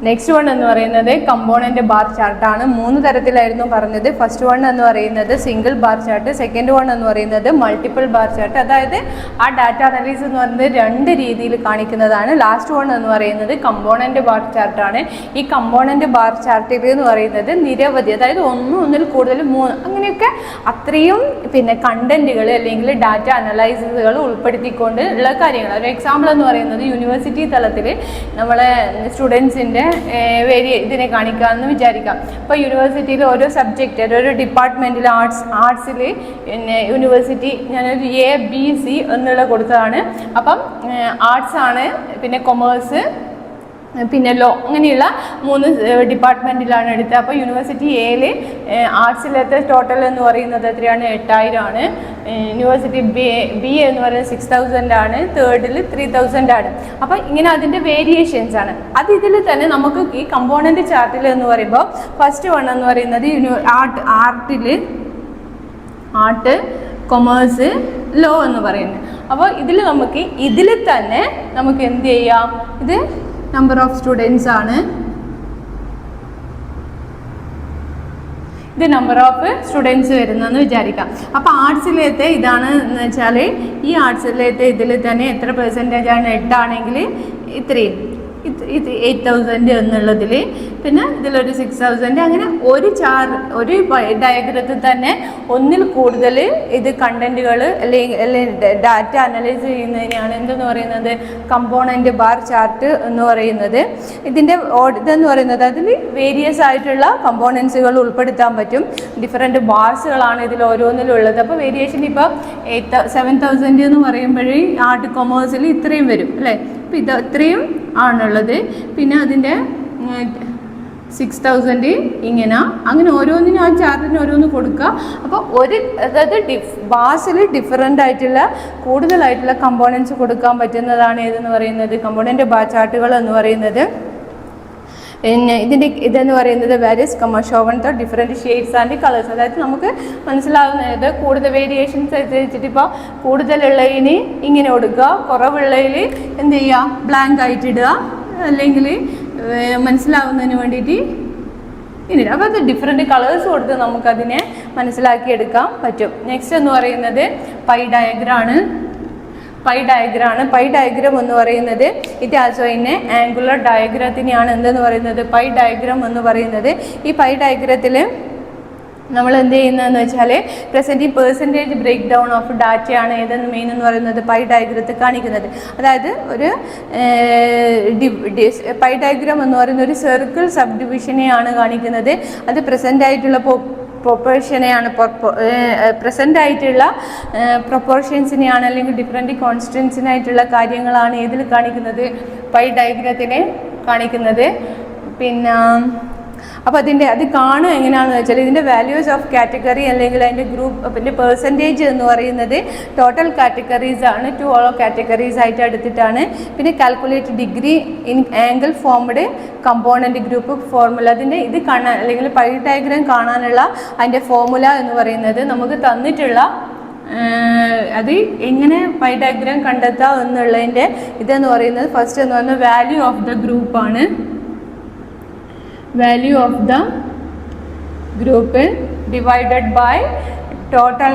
Next one എന്ന് പറയുന്നത് component bar ചാർട്ടാണ്. 3 തരത്തിലായിരുന്നു പറഞ്ഞത്. ഫസ്റ്റ് വൺ എന്ന് പറയുന്നത് single bar chart, second one എന്ന് പറയുന്നത് മൾട്ടിപ്പിൾ ബാർ ചാർട്ട്. അതായത് ആ ഡാറ്റ അനലൈസ് എന്ന് പറയുന്നത് 2 രീതിയിൽ കാണിക്കുന്നതാണ്. ലാസ്റ്റ് വൺ എന്ന് പറയുന്നത് കമ്പോണൻറ്റ് ബാർ ചാർട്ടാണ്. ഈ കമ്പോണൻറ്റ് ബാർ ചാർട്ടിൽ എന്ന് പറയുന്നത് നിരവധി, അതായത് 1, 1-ൽ കൂടുതൽ 3 അങ്ങനെയൊക്കെ അത്രയും കണ്ടന്റുകൾ അല്ലെങ്കിൽ ഡാറ്റ അനലൈസിസുകൾ ഉൾപ്പെടുത്തിക്കൊണ്ട് ഉള്ള കാര്യങ്ങൾ. ഒരു എക്സാമ്പിൾ എന്ന് പറയുന്നത് യൂണിവേഴ്സിറ്റി തലത്തിൽ നമ്മളെ സ്റ്റുഡൻസിൻ്റെ ഇതിനെ കാണിക്കാമെന്ന് വിചാരിക്കാം. ഇപ്പോൾ യൂണിവേഴ്സിറ്റിയിൽ ഓരോ സബ്ജക്റ്റ്, ഓരോ ഡിപ്പാർട്ട്മെൻറ്റിൽ ആർട്സിൽ യൂണിവേഴ്സിറ്റി ഞാനൊരു ABC എന്നുള്ള കൊടുത്തതാണ്. അപ്പം ആർട്സ് ആണ്, പിന്നെ കൊമേഴ്സ്, പിന്നെ ലോ, അങ്ങനെയുള്ള 3 ഡിപ്പാർട്ട്മെൻറ്റിലാണ് എടുത്തത്. അപ്പോൾ യൂണിവേഴ്സിറ്റി എയിൽ ആർട്സിലത്തെ ടോട്ടൽ എന്ന് പറയുന്നത് എത്രയാണ്? 8000 ആണ്. യൂണിവേഴ്സിറ്റി ബി എന്ന് പറയുന്നത് 6000 ആണ്. തേർഡിൽ 3000 ആണ്. അപ്പോൾ ഇങ്ങനെ അതിൻ്റെ വേരിയേഷൻസ് ആണ്. അത് ഇതിൽ തന്നെ നമുക്ക് ഈ കമ്പോണൻറ്റ് ചാർട്ടിൽ എന്ന് പറയുമ്പോൾ ഫസ്റ്റ് വൺ എന്ന് പറയുന്നത് ആർട്ട്, കൊമേഴ്സ്, ലോ എന്ന് പറയുന്നത്. അപ്പോൾ ഇതിൽ തന്നെ നമുക്ക് എന്ത് ചെയ്യാം? ഇത് നമ്പർ ഓഫ് സ്റ്റുഡൻസ് ആണ്. ഇത് നമ്പർ ഓഫ് സ്റ്റുഡൻസ് വരുന്നതെന്ന് വിചാരിക്കാം. അപ്പോൾ ആർട്സിലത്തെ ഇതാണ് എന്ന് വെച്ചാൽ ഈ ആർട്സിലത്തെ ഇതിൽ തന്നെ എത്ര പെർസെൻറ്റേജ് ആണ്? 8 ആണെങ്കിൽ ഇത്രയും 8000 എന്നുള്ളതിൽ, പിന്നെ ഇതിലൊരു 6000. അങ്ങനെ ഒരു ഡയഗ്രത്തിൽ തന്നെ 1-ൽ കൂടുതൽ ഇത് കണ്ടന്റുകൾ അല്ലെങ്കിൽ ഡാറ്റ അനലൈസ് ചെയ്യുന്നതിനെയാണ് എന്തെന്ന് പറയുന്നത്? കമ്പോണൻറ്റ് ബാർ ചാർട്ട് എന്ന് പറയുന്നത്. ഇതിൻ്റെ ഇതെന്ന് പറയുന്നത് അതിൽ വേരിയസ് ആയിട്ടുള്ള കമ്പോണൻസുകൾ ഉൾപ്പെടുത്താൻ പറ്റും. ഡിഫറെൻറ്റ് ബാർസുകളാണ് ഇതിൽ ഓരോന്നിലുള്ളത്. അപ്പോൾ വേരിയേഷൻ ഇപ്പോൾ 7000 എന്ന് പറയുമ്പോഴേ ആർട്ട് കൊമേഴ്സിൽ ഇത്രയും വരും അല്ലേ? അപ്പോൾ ഇത് ഇത്രയും ആണുള്ളത്. പിന്നെ അതിൻ്റെ 6000 അങ്ങനെ ഓരോന്നിനും ആ ചാർട്ടിന് ഓരോന്ന് കൊടുക്കുക. അപ്പോൾ അതായത് ബാസിൽ ഡിഫറൻ്റ് ആയിട്ടുള്ള കൂടുതലായിട്ടുള്ള കമ്പോണൻസ് കൊടുക്കാൻ പറ്റുന്നതാണ് ഏതെന്ന് പറയുന്നത് കമ്പോണൻറ്റ് ബാർ ചാർട്ടുകൾ എന്ന് പറയുന്നത്. പിന്നെ ഇതെന്ന് പറയുന്നത് various shown the different shades and colours. അതായത് നമുക്ക് മനസ്സിലാവുന്നത് കൂടുതൽ വേരിയേഷൻസ് അനുസരിച്ചിട്ട് ഇപ്പോൾ കൂടുതലുള്ളതിന് ഇങ്ങനെ കൊടുക്കുക, കുറവുള്ളതിൽ എന്ത് ചെയ്യുക? ബ്ലാങ്ക് ആയിട്ടിടുക, അല്ലെങ്കിൽ മനസ്സിലാവുന്നതിന് വേണ്ടിയിട്ട് ഇങ്ങനെ. അപ്പോൾ അത് ഡിഫറെൻറ്റ് കളേഴ്സ് കൊടുത്ത് നമുക്കതിനെ മനസ്സിലാക്കിയെടുക്കാൻ പറ്റും. നെക്സ്റ്റ് എന്ന് പറയുന്നത് പൈ ഡയഗ്രാണ്. പൈ ഡയഗ്രാം എന്ന് പറയുന്നത് ഇത് ആൾസോ ഇന്നെ ആംഗുലർ ഡയഗ്രത്തിനെയാണ് എന്തെന്ന് പറയുന്നത്? പൈ ഡയഗ്രാം എന്ന് പറയുന്നത്. ഈ പൈ ഡയഗ്രത്തിൽ നമ്മൾ എന്ത് ചെയ്യുന്നതെന്ന് വെച്ചാൽ presenting percentage break down of ഡാറ്റയാണ് ഏതെന്ന് മെയിൻ എന്ന് പറയുന്നത് പൈ ഡയഗ്രത്തിൽ കാണിക്കുന്നത്. അതായത് ഒരു പൈ ഡയഗ്രാം എന്ന് പറയുന്ന ഒരു സർക്കിൾ സബ് ഡിവിഷനെയാണ് കാണിക്കുന്നത്. അത് പ്രസൻ്റ് ആയിട്ടുള്ള പ്രൊപ്പോർഷനെയാണ് പ്രസൻ്റ് ആയിട്ടുള്ള പ്രൊപ്പോർഷൻസിനെയാണ് അല്ലെങ്കിൽ ഡിഫറെൻറ്റ് കോൺസ്റ്റൻസിനായിട്ടുള്ള കാര്യങ്ങളാണ് ഇതിൽ കാണിക്കുന്നത്? പൈ ഡയഗ്രത്തിനെ കാണിക്കുന്നത്. പിന്നെ അപ്പോൾ അത് കാണുക എങ്ങനെയാണെന്ന് വെച്ചാൽ ഇതിൻ്റെ വാല്യൂസ് ഓഫ് കാറ്റഗറി അല്ലെങ്കിൽ അതിൻ്റെ ഗ്രൂപ്പിൻ്റെ പെർസെൻറ്റേജ് എന്ന് പറയുന്നത് ടോട്ടൽ കാറ്റഗറീസ് ആണ്. 2 കാറ്റഗറീസ് ആയിട്ട് എടുത്തിട്ടാണ്. പിന്നെ calculate degree in angle formed component group formula. അതിൻ്റെ ഇത് കാണാൻ അല്ലെങ്കിൽ പൈ ഡയഗ്രാം കാണാനുള്ള അതിൻ്റെ ഫോർമുല എന്ന് പറയുന്നത് നമുക്ക് തന്നിട്ടുള്ള അത് എങ്ങനെ പൈ ഡയഗ്രാം കണ്ടെത്താം എന്നുള്ളതിൻ്റെ ഇതെന്ന് പറയുന്നത് ഫസ്റ്റ് എന്ന് പറയുന്നത് വാല്യൂ ഓഫ് ദ ഗ്രൂപ്പാണ്. Value of the group divided by total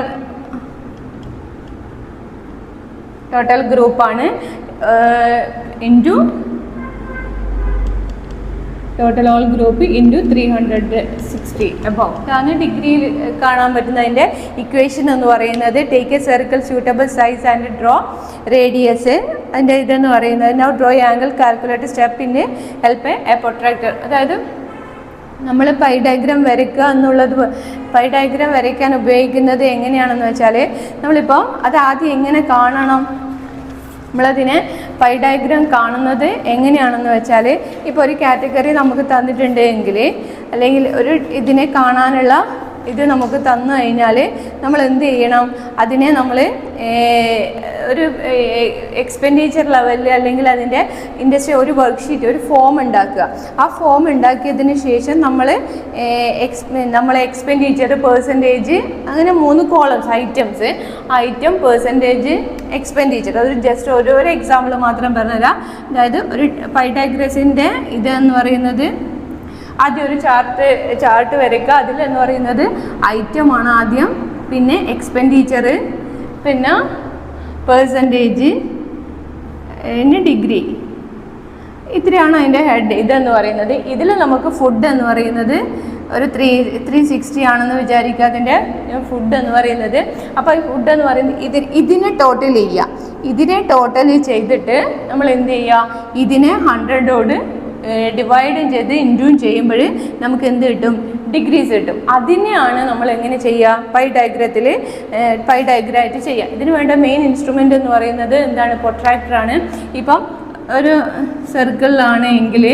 ഗ്രൂപ്പാണ് into total all group into 360 അപ്പോൾ അതാണ് ഡിഗ്രിയിൽ കാണാൻ പറ്റുന്ന അതിൻ്റെ ഇക്വേഷൻ എന്ന് പറയുന്നത്. Take A circle suitable size and draw radius. അതിൻ്റെ ഇതെന്ന് പറയുന്നത് now draw angle calculate step in help A protractor. അതായത് നമ്മൾ പൈ ഡയഗ്രാം വരയ്ക്കുക എന്നുള്ളത് പൈ ഡയഗ്രാം വരയ്ക്കാൻ ഉപയോഗിക്കുന്നത് എങ്ങനെയാണെന്ന് വെച്ചാൽ നമ്മളിപ്പോൾ അത് ആദ്യം എങ്ങനെ കാണണം? നമ്മളതിനെ പൈ ഡയഗ്രാം കാണുന്നത് എങ്ങനെയാണെന്ന് വെച്ചാൽ ഇപ്പോൾ ഒരു കാറ്റഗറി നമുക്ക് തന്നിട്ടുണ്ടെങ്കിൽ അല്ലെങ്കിൽ ഒരു ഇതിനെ കാണാനുള്ള ഇത് നമുക്ക് തന്നു കഴിഞ്ഞാൽ നമ്മൾ എന്ത് ചെയ്യണം? അതിനെ നമ്മൾ ഒരു എക്സ്പെൻഡിച്ചർ ലെവലിൽ അല്ലെങ്കിൽ അതിൻ്റെ ഇൻഡസ്ട്രി ഒരു വർക്ക്ഷീറ്റ് ഒരു ഫോം ഉണ്ടാക്കുക. ആ ഫോം ഉണ്ടാക്കിയതിന് ശേഷം നമ്മളെ എക്സ്പെൻഡിച്ചർ പെർസെൻറ്റേജ് അങ്ങനെ 3 columns items item percentage expenditure അതൊരു ജസ്റ്റ് ഓരോ എക്സാമ്പിൾ മാത്രം പറഞ്ഞുതരാം. അതായത് ഒരു പൈ ഡയഗ്രസിൻ്റെ ഇതെന്ന് പറയുന്നത് ആദ്യം ഒരു ചാർട്ട് വരയ്ക്കുക. അതിലെന്ന് പറയുന്നത് ഐറ്റമാണ് ആദ്യം, പിന്നെ എക്സ്പെൻഡിച്ചർ, പിന്നെ പെർസെൻറ്റേജ്, പിന്നെ ഡിഗ്രി. ഇത്രയാണ് അതിൻ്റെ ഹെഡ് ഇതെന്ന് പറയുന്നത്. ഇതിൽ നമുക്ക് ഫുഡ് എന്ന് പറയുന്നത് ഒരു 360 ആണെന്ന് വിചാരിക്കുക അതിൻ്റെ ഫുഡ് എന്ന് പറയുന്നത്. അപ്പോൾ ഈ ഫുഡ് എന്ന് പറയുന്നത് ഇതിനെ ടോട്ടൽ ചെയ്യുക. ഇതിനെ ടോട്ടൽ ചെയ്തിട്ട് നമ്മൾ എന്ത് ചെയ്യുക, ഇതിനെ 100ഓട് ഡിവൈഡും ചെയ്ത് ഇൻറ്റൂം ചെയ്യുമ്പോൾ നമുക്ക് എന്ത് കിട്ടും, ഡിഗ്രീസ് കിട്ടും. അതിനെയാണ് നമ്മൾ എങ്ങനെ ചെയ്യുക, പൈ ഡയഗ്രാമായിട്ട് ചെയ്യുക. ഇതിന് വേണ്ട മെയിൻ ഇൻസ്ട്രുമെൻ്റ് എന്ന് പറയുന്നത് എന്താണ്, പ്രൊട്രാക്ടറാണ്. ഇപ്പം ഒരു സർക്കിളിലാണ് എങ്കിൽ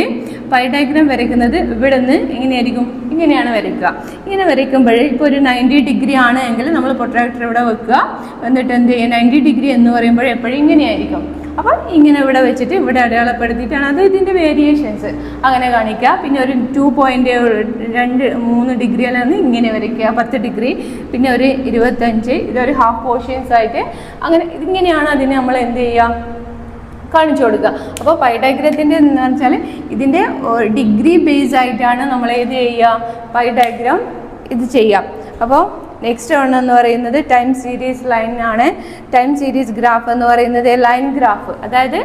പൈ ഡയഗ്രാം വരയ്ക്കുന്നത് ഇവിടെ നിന്ന് എങ്ങനെയായിരിക്കും, ഇങ്ങനെയാണ് വരയ്ക്കുക. ഇങ്ങനെ വരയ്ക്കുമ്പോൾ ഇപ്പോൾ ഒരു 90 ഡിഗ്രി ആണ് എങ്കിൽ നമ്മൾ പ്രൊട്രാക്ടർ ഇവിടെ വെക്കുക. എന്നിട്ട് എന്ത് ചെയ്യുക, 90 ഡിഗ്രി എന്ന് പറയുമ്പോൾ എപ്പോഴും ഇങ്ങനെയായിരിക്കും. അപ്പം ഇങ്ങനെ ഇവിടെ വെച്ചിട്ട് ഇവിടെ അടയാളപ്പെടുത്തിയിട്ടാണ് അത് ഇതിൻ്റെ വേരിയേഷൻസ് അങ്ങനെ കാണിക്കുക. പിന്നെ ഒരു 2.3 ഡിഗ്രി അല്ലെങ്കിൽ ഇങ്ങനെ വരയ്ക്കുക, 10 ഡിഗ്രി, പിന്നെ ഒരു 25, ഇതൊരു ഹാഫ് പോർഷൻസ് ആയിട്ട് അങ്ങനെ ഇതിങ്ങനെയാണ് അതിനെ നമ്മൾ എന്ത് ചെയ്യുക, കാണിച്ചു കൊടുക്കുക. അപ്പോൾ പൈ ഡയഗ്രത്തിൻ്റെ എന്ന് വെച്ചാൽ ഇതിൻ്റെ ഡിഗ്രി ബേസ് ആയിട്ടാണ് നമ്മൾ ഏത് ചെയ്യുക, പൈ ഡയഗ്രാം ഇത് ചെയ്യാം. അപ്പോൾ നെക്സ്റ്റ് വൺ എന്ന് പറയുന്നത് ടൈം സീരീസ് ലൈൻ ആണ്. ടൈം സീരീസ് ഗ്രാഫ് എന്ന് പറയുന്നത് ലൈൻ ഗ്രാഫ്, അതായത്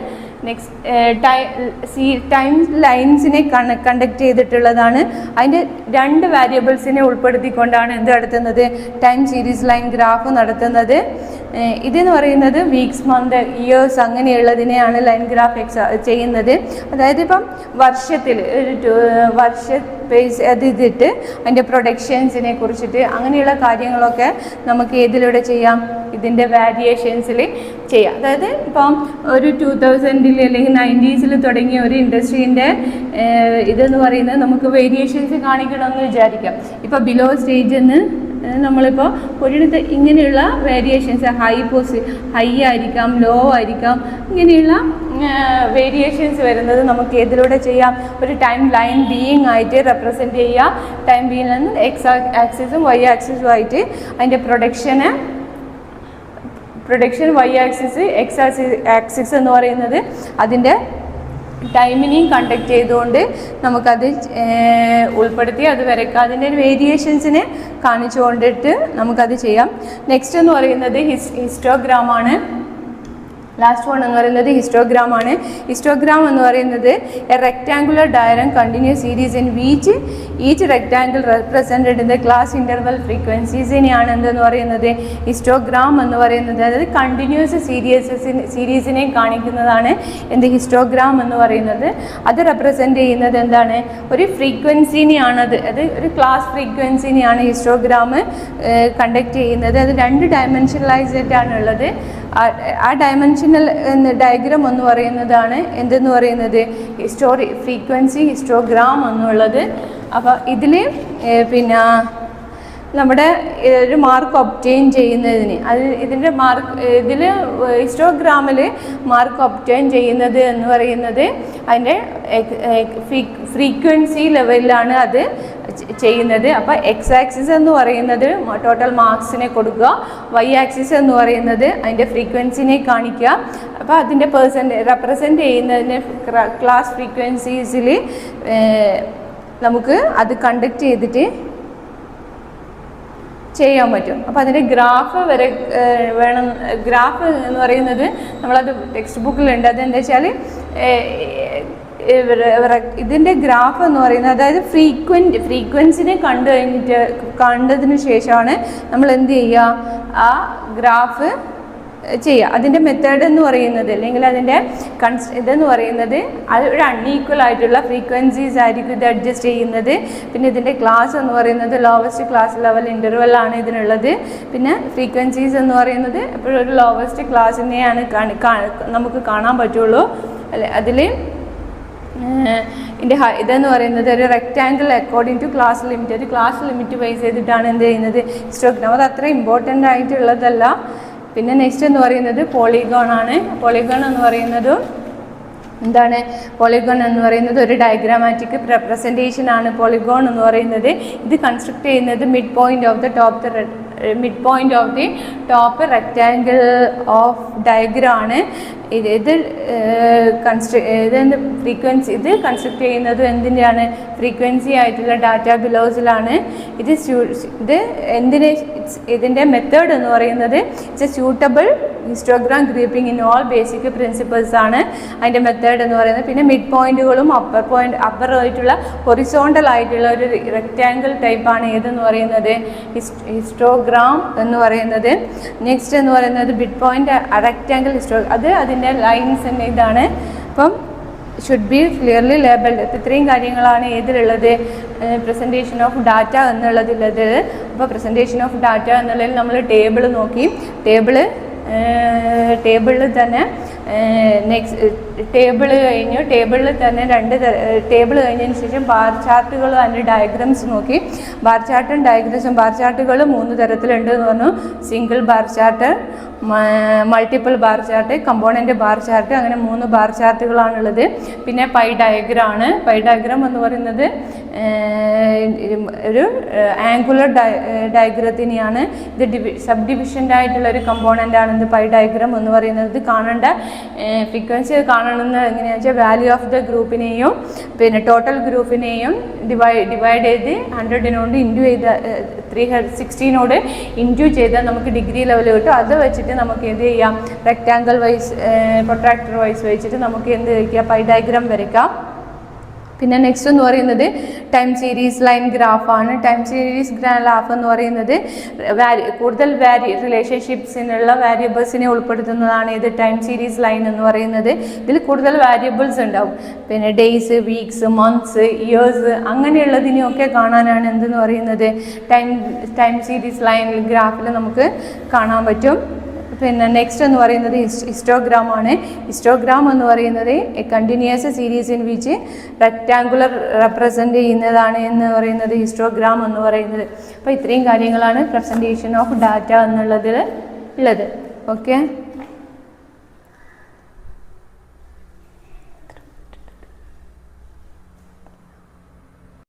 ടൈം ലൈൻസിനെ കണ്ടക്ട് ചെയ്തിട്ടുള്ളതാണ്. അതിൻ്റെ 2 വേരിയബിൾസിനെ ഉൾപ്പെടുത്തിക്കൊണ്ടാണ് എന്ത് നടത്തുന്നത്, ടൈം സീരീസ് ലൈൻ ഗ്രാഫ് നടത്തുന്നത്. ഇതെന്ന് പറയുന്നത് വീക്സ്, മന്ത്, ഇയേഴ്സ് അങ്ങനെയുള്ളതിനെയാണ് ലൈൻ ഗ്രാഫ് ചെയ്യുന്നത്. അതായത് ഇപ്പം വർഷത്തിൽ ഒരു വർഷ ബേസ് അത് ഇതിട്ട് അതിൻ്റെ പ്രൊഡക്ഷൻസിനെ കുറിച്ചിട്ട് അങ്ങനെയുള്ള കാര്യങ്ങളൊക്കെ നമുക്ക് ഏതിലൂടെ ചെയ്യാം, ഇതിൻ്റെ വാരിയേഷൻസിൽ ചെയ്യാം. അതായത് ഇപ്പം ഒരു 2000 അല്ലെങ്കിൽ 90s തുടങ്ങിയ ഒരു ഇൻഡസ്ട്രീൻ്റെ ഇതെന്ന് പറയുന്നത് നമുക്ക് വേരിയേഷൻസ് കാണിക്കണമെന്ന് വിചാരിക്കാം. ഇപ്പോൾ ബിലോ സ്റ്റേജിൽ നിന്ന് നമ്മളിപ്പോൾ ഒരിടത്ത് ഇങ്ങനെയുള്ള വേരിയേഷൻസ് ഹൈ ആയിരിക്കാം, ലോ ആയിരിക്കാം, ഇങ്ങനെയുള്ള വേരിയേഷൻസ് വരുന്നത് നമുക്ക് ഏതിലൂടെ ചെയ്യാം, ഒരു ടൈം ലൈൻ ബീയിങ് ആയിട്ട് റെപ്രസെൻറ്റ് ചെയ്യുക. ടൈം ബീയിങ് നിന്ന് എക്സ് ആക്സിസും വൈ ആക്സിസും ആയിട്ട് അതിൻ്റെ production y axis, x axis എന്ന് പറയുന്നത് അതിൻ്റെ ടൈമിനെയും കണ്ടക്ട് ചെയ്തുകൊണ്ട് നമുക്കത് ഉൾപ്പെടുത്തി അത് വരയ്ക്കാം. അതിൻ്റെ വേരിയേഷൻസിനെ കാണിച്ചു കൊണ്ടിട്ട് നമുക്കത് ചെയ്യാം. നെക്സ്റ്റ് എന്ന് പറയുന്നത് ഹിസ്റ്റോഗ്രാമാണ്. ലാസ്റ്റ് വൺ എന്ന് പറയുന്നത് ഹിസ്റ്റോഗ്രാം ആണ്. ഹിസ്റ്റോഗ്രാം എന്ന് പറയുന്നത് a rectangular diagram continuous series in which each rectangle represented in the class interval ഫ്രീക്വൻസീസിനെയാണ് എന്തെന്ന് പറയുന്നത്, ഹിസ്റ്റോഗ്രാം എന്ന് പറയുന്നത്. അതായത് കണ്ടിന്യൂസ് സീരീസിനെ കാണിക്കുന്നതാണ് എന്ത്, ഹിസ്റ്റോഗ്രാം എന്ന് പറയുന്നത്. അത് റെപ്രസെൻറ്റ് ചെയ്യുന്നത് എന്താണ്, ഒരു ഫ്രീക്വൻസിനെയാണത്, അത് ഒരു ക്ലാസ് ഫ്രീക്വൻസിനെയാണ് ഹിസ്റ്റോഗ്രാം കണ്ടക്ട് ചെയ്യുന്നത്. അത് 2 ഡയമെൻഷനലൈസ്ഡാണുള്ളത്. ആ ഡയമെൻഷനൽ ഡയഗ്രാം എന്ന് പറയുന്നതാണ് എന്തെന്ന് പറയുന്നത്, ഫ്രീക്വൻസി ഹിസ്റ്റോഗ്രാം എന്നുള്ളത്. അപ്പോൾ ഇതിൽ പിന്നെ നമ്മുടെ ഒരു മാർക്ക് ഒബ്റ്റെയിൻ ചെയ്യുന്നതിന് ഇതിൻ്റെ ഇതിൽ ഹിസ്റ്റോഗ്രാമിൽ മാർക്ക് ഒബ്റ്റെയിൻ ചെയ്യുന്നത് എന്ന് പറയുന്നത് അതിൻ്റെ ഫ്രീക്വൻസി ലെവലിലാണ് അത് ചെയ്യുന്നത്. അപ്പോൾ എക്സ് ആക്സിസ് എന്ന് പറയുന്നത് ടോട്ടൽ മാർക്സിനെ കൊടുക്കുക, വൈ ആക്സിസ് എന്ന് പറയുന്നത് അതിൻ്റെ ഫ്രീക്വൻസിനെ കാണിക്കുക. അപ്പോൾ അതിൻ്റെ റെപ്രസെൻറ്റ് ചെയ്യുന്നതിന് ക്ലാസ് ഫ്രീക്വൻസീസിൽ നമുക്ക് അത് കണ്ടക്ട് ചെയ്തിട്ട് ചെയ്യാൻ പറ്റും. അപ്പോൾ അതിൻ്റെ ഗ്രാഫ് വരെ വേണം. ഗ്രാഫ് എന്ന് പറയുന്നത് നമ്മളത് ടെക്സ്റ്റ് ബുക്കിലുണ്ട്. അതെന്താ വെച്ചാൽ ഇതിൻ്റെ ഗ്രാഫ് എന്ന് പറയുന്നത്, അതായത് ഫ്രീക്വൻസിനെ കണ്ടതിന് ശേഷമാണ് നമ്മൾ എന്ത് ചെയ്യുക, ആ ഗ്രാഫ് ചെയ്യുക. അതിൻ്റെ മെത്തേഡ് എന്ന് പറയുന്നത് അല്ലെങ്കിൽ അതിൻ്റെ ഇതെന്ന് പറയുന്നത് അത് ഒരു അൺഈക്വൽ ആയിട്ടുള്ള ഫ്രീക്വൻസീസ് ആയിരിക്കും ഇത് അഡ്ജസ്റ്റ് ചെയ്യുന്നത്. പിന്നെ ഇതിൻ്റെ ക്ലാസ് എന്ന് പറയുന്നത് ലോവസ്റ്റ് ക്ലാസ് ലെവൽ ഇൻ്റർവെല്ലാണ് ഇതിനുള്ളത്. പിന്നെ ഫ്രീക്വൻസീസ് എന്ന് പറയുന്നത് എപ്പോഴും ഒരു ലോവസ്റ്റ് ക്ലാസ്സിനെയാണ് നമുക്ക് കാണാൻ പറ്റുള്ളൂ. അതിൽ ഇതിൻ്റെ ഇതെന്ന് പറയുന്നത് ഒരു rectangle according to class limit, ഒരു ക്ലാസ് ലിമിറ്റ് ബേസ് ചെയ്തിട്ടാണ് എന്ത് ചെയ്യുന്നത് ഹിസ്റ്റോഗ്രാം. അത് അത്ര ഇമ്പോർട്ടൻ്റ് ആയിട്ടുള്ളതല്ല. പിന്നെ നെക്സ്റ്റ് എന്ന് പറയുന്നത് പോളിഗോൺ ആണ്. പോളിഗോൺ എന്ന് പറയുന്നത് എന്താണ്? പോളിഗോൺ എന്ന് പറയുന്നത് ഒരു ഡയഗ്രാമാറ്റിക് റെപ്രസെൻറ്റേഷൻ ആണ് പോളിഗോൺ എന്ന് പറയുന്നത്. ഇത് കൺസ്ട്രക്ട് ചെയ്യുന്നത് mid point of the top rectangle of diagram ആണ്. ഇത് ഫ്രീക്വൻസി ഇത് കൺസ്ട്രക്ട് ചെയ്യുന്നത് എന്തിൻ്റെയാണ്? ഫ്രീക്വൻസി ആയിട്ടുള്ള ഡാറ്റ ബിലോസിലാണ്. ഇതിൻ്റെ മെത്തേഡ് എന്ന് പറയുന്നത് it's A suitable histogram grouping in all basic principles ആണ് അതിൻ്റെ മെത്തേഡ് എന്ന് പറയുന്നത്. പിന്നെ മിഡ് പോയിന്റുകളും അപ്പർ ആയിട്ടുള്ള ഹൊറിസോണ്ടൽ ആയിട്ടുള്ള ഒരു റെക്റ്റാങ്കിൾ ടൈപ്പാണ് ഏതെന്ന് പറയുന്നത്? ഹിസ്റ്റോഗ്രാം എന്ന് പറയുന്നത്. നെക്സ്റ്റ് എന്ന് പറയുന്നത് മിഡ് പോയിന്റ് റെക്റ്റാങ്കിൾ അത് അതിൻ്റെ ലൈൻസ് ഇതാണ്. അപ്പം ഷുഡ് ബി ക്ലിയർലി ലേബിൾഡ്. ഇത്രയും കാര്യങ്ങളാണ് ഏതിലുള്ളത്? പ്രസൻറ്റേഷൻ ഓഫ് ഡാറ്റ എന്നുള്ളതിലുള്ളത്. അപ്പോൾ പ്രസൻറ്റേഷൻ ഓഫ് ഡാറ്റ എന്നുള്ളതിൽ നമ്മൾ ടേബിൾ നോക്കി. ടേബിളിൽ തന്നെ ടേബിൾ കഴിഞ്ഞു. ടേബിളിൽ തന്നെ ടേബിൾ കഴിഞ്ഞതിന് ശേഷം ബാർ ചാർട്ടുകളും അതിൻ്റെ ഡയഗ്രംസ് നോക്കി. ബാർ ചാർട്ടും ഡയഗ്രംസും ബാർ ചാർട്ടുകൾ 3 തരത്തിലുണ്ട് എന്ന് പറഞ്ഞു. Single bar chart, multiple bar chart, component bar chart, അങ്ങനെ 3 ബാർ ചാർട്ടുകളാണുള്ളത്. പിന്നെ പൈ ഡയഗ്രം ആണ്. പൈ ഡയഗ്രം എന്ന് പറയുന്നത് ഒരു ആംഗുലർ ഡയഗ്രത്തിനെയാണ്. ഇത് സബ് ഡിവിഷൻ്റെ ആയിട്ടുള്ള ഒരു കമ്പോണൻ്റ് ആണ് ഇത് പൈ ഡയഗ്രം എന്ന് പറയുന്നത്. ഇത് കാണേണ്ട ഫ്രീക്വൻസി കാണണമെന്ന് എങ്ങനെയാണെന്ന് വെച്ചാൽ വാല്യൂ ഓഫ് ദ ഗ്രൂപ്പിനെയും പിന്നെ ടോട്ടൽ ഗ്രൂപ്പിനെയും ഡിവൈഡ് ചെയ്ത് 100നോട് ഇൻറ്റു ചെയ്ത 316നോട് ഇൻറ്റു ചെയ്താൽ നമുക്ക് ഡിഗ്രി ലെവൽ കിട്ടും. അത് വെച്ചിട്ട് നമുക്ക് എന്ത് ചെയ്യാം? റെക്റ്റാങ്കിൾ വൈസ് പ്രൊട്രാക്ടർ വൈസ് വെച്ചിട്ട് നമുക്ക് എന്ത് വയ്ക്കാം? പൈ ഡയഗ്രാം വരയ്ക്കാം. പിന്നെ നെക്സ്റ്റ് എന്ന് പറയുന്നത് ടൈം സീരീസ് ലൈൻ ഗ്രാഫാണ്. ടൈം സീരീസ് ഗ്രാഫ് എന്ന് പറയുന്നത് കൂടുതൽ റിലേഷൻഷിപ്സിനുള്ള വാരിയബിൾസിനെ ഉൾപ്പെടുത്തുന്നതാണ് ഇത് ടൈം സീരീസ് ലൈൻ എന്ന് പറയുന്നത്. ഇതിൽ കൂടുതൽ വാരിയബിൾസ് ഉണ്ടാവും. പിന്നെ ഡേയ്സ്, വീക്സ്, മന്ത്സ്, ഇയേഴ്സ് അങ്ങനെയുള്ളതിനെയൊക്കെ കാണാനാണ് എന്തെന്ന് പറയുന്നത് ടൈം സീരീസ് ലൈൻ ഗ്രാഫിൽ നമുക്ക് കാണാൻ പറ്റും. പിന്നെ നെക്സ്റ്റ് എന്ന് പറയുന്നത് ഹിസ്റ്റോഗ്രാം ആണ്. ഹിസ്റ്റോഗ്രാം എന്ന് പറയുന്നത് A continuous series in which rectangular represent ചെയ്യുന്നതാണ് എന്ന് പറയുന്നത് ഹിസ്റ്റോഗ്രാം എന്ന് പറയുന്നത്. അപ്പോൾ ഇത്രയും കാര്യങ്ങളാണ് പ്രസൻറ്റേഷൻ ഓഫ് ഡാറ്റ എന്നുള്ളതിൽ ഉള്ളത്. ഓക്കെ.